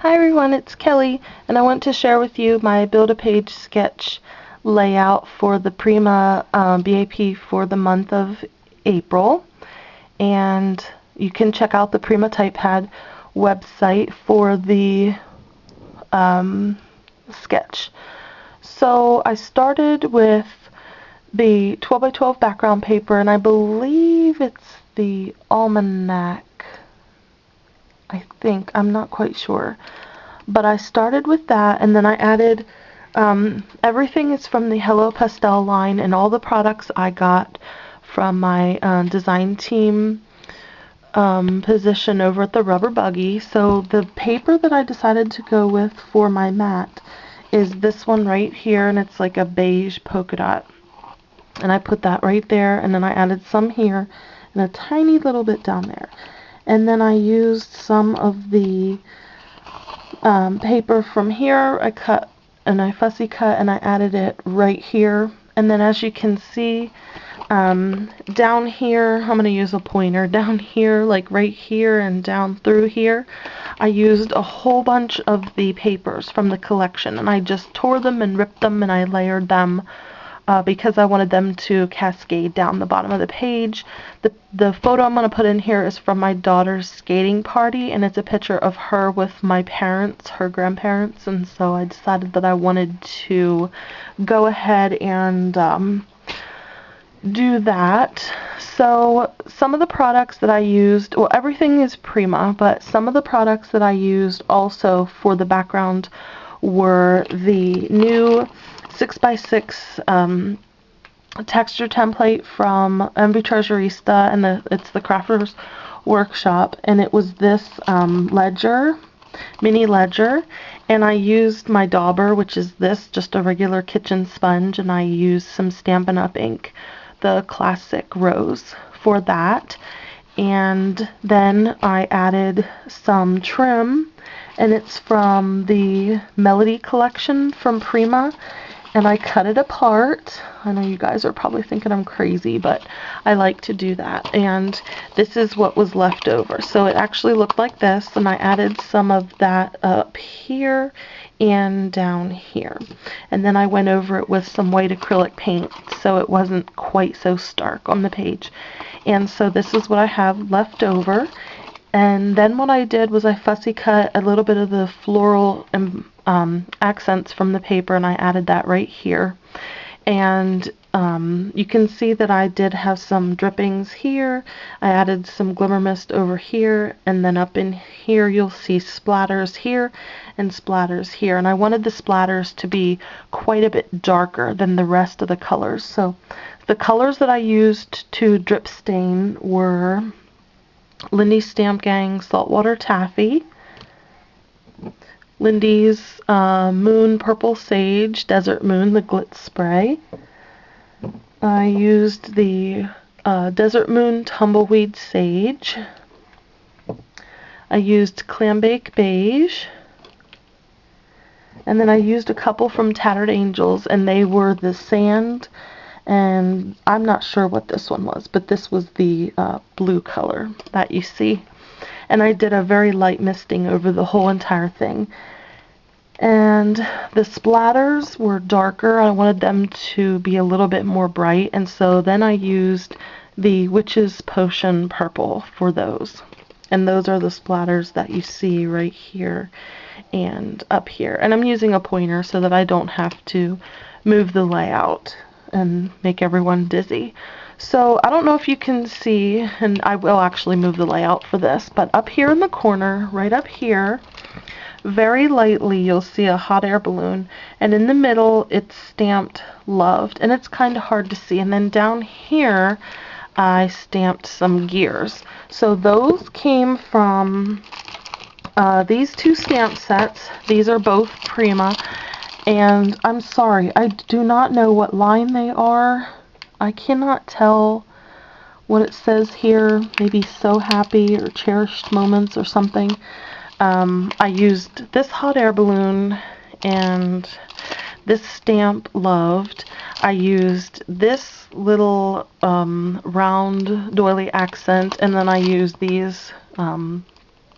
Hi everyone, it's Kelly, and I want to share with you my Build-A-Page sketch layout for the Prima BAP for the month of April. And you can check out the Prima TypePad website for the sketch. So I started with the 12 by 12 background paper, and I believe it's the almanac. I think, I'm not quite sure. But I started with that, and then I added, everything is from the Hello Pastel line, and all the products I got from my design team position over at the Rubber Buggy. So the paper that I decided to go with for my mat is this one right here, and it's like a beige polka dot. And I put that right there, and then I added some here, and a tiny little bit down there. And then I used some of the paper from here. I cut and I fussy cut and I added it right here. And then as you can see, down here, I'm going to use a pointer, down here, like right here and down through here, I used a whole bunch of the papers from the collection, and I just tore them and ripped them and I layered them because I wanted them to cascade down the bottom of the page. The photo I'm going to put in here is from my daughter's skating party, and it's a picture of her with my parents, her grandparents, and so I decided that I wanted to go ahead and do that. So some of the products that I used, well, everything is Prima, but some of the products that I used also for the background were the new 6x6 texture template from MV Treasurista, and it's the Crafters Workshop, and it was this ledger, mini ledger, and I used my dauber, which is this, just a regular kitchen sponge, and I used some Stampin' Up! Ink, the classic rose, for that. And then I added some trim, and it's from the Melody collection from Prima, and I cut it apart. I know you guys are probably thinking I'm crazy, but I like to do that. And this is what was left over. So it actually looked like this, and I added some of that up here and down here. And then I went over it with some white acrylic paint so it wasn't quite so stark on the page. And so this is what I have left over. And then what I did was I fussy cut a little bit of the floral accents from the paper, and I added that right here. And you can see that I did have some drippings here. I added some glimmer mist over here, and then up in here you'll see splatters here and splatters here. And I wanted the splatters to be quite a bit darker than the rest of the colors. So the colors that I used to drip stain were Lindy's Stamp Gang Saltwater Taffy, Lindy's Moon Purple Sage, Desert Moon, the Glitz Spray. I used the Desert Moon Tumbleweed Sage. I used Clambake Beige. And then I used a couple from Tattered Angels, and they were the Sand, and I'm not sure what this one was, but this was the blue color that you see. And I did a very light misting over the whole entire thing. And the splatters were darker. I wanted them to be a little bit more bright, and so then I used the Witch's Potion Purple for those. And those are the splatters that you see right here and up here. And I'm using a pointer so that I don't have to move the layout and make everyone dizzy. So I don't know if you can see, and I will actually move the layout for this, but up here in the corner, right up here, very lightly you'll see a hot air balloon, and in the middle it's stamped Loved, and it's kind of hard to see. And then down here I stamped some gears. So those came from these two stamp sets. These are both Prima, and I'm sorry, I do not know what line they are. I cannot tell what it says here. Maybe So Happy or Cherished Moments or something. I used this hot air balloon and this stamp Loved. I used this little round doily accent, and then I used these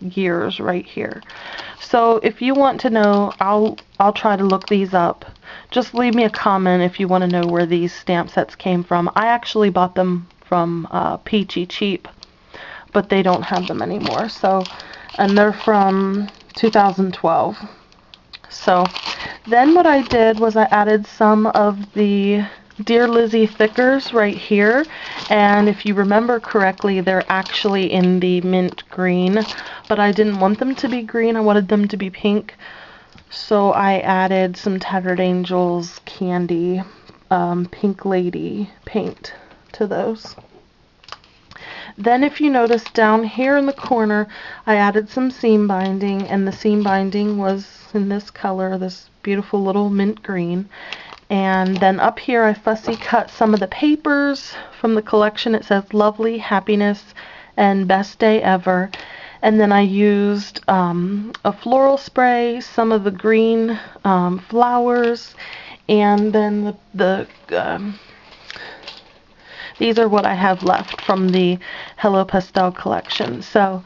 years right here. So if you want to know, I'll try to look these up. Just leave me a comment if you want to know where these stamp sets came from. I actually bought them from Peachy Cheap, but they don't have them anymore. So, and they're from 2012. So then what I did was I added some of the Dear Lizzie thickers right here, and if you remember correctly, they're actually in the mint green, but I didn't want them to be green, I wanted them to be pink, so I added some Tattered Angels candy Pink Lady paint to those. Then if you notice down here in the corner, I added some seam binding, and the seam binding was in this color, this beautiful little mint green. And then up here I fussy cut some of the papers from the collection. It says Lovely, Happiness, and Best Day Ever. And then I used a floral spray, some of the green flowers, and then these are what I have left from the Hello Pastel collection. So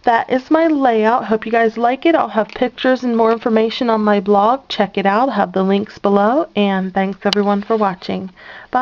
that is my layout. Hope you guys like it. I'll have pictures and more information on my blog. Check it out. I'll have the links below. And thanks everyone for watching. Bye.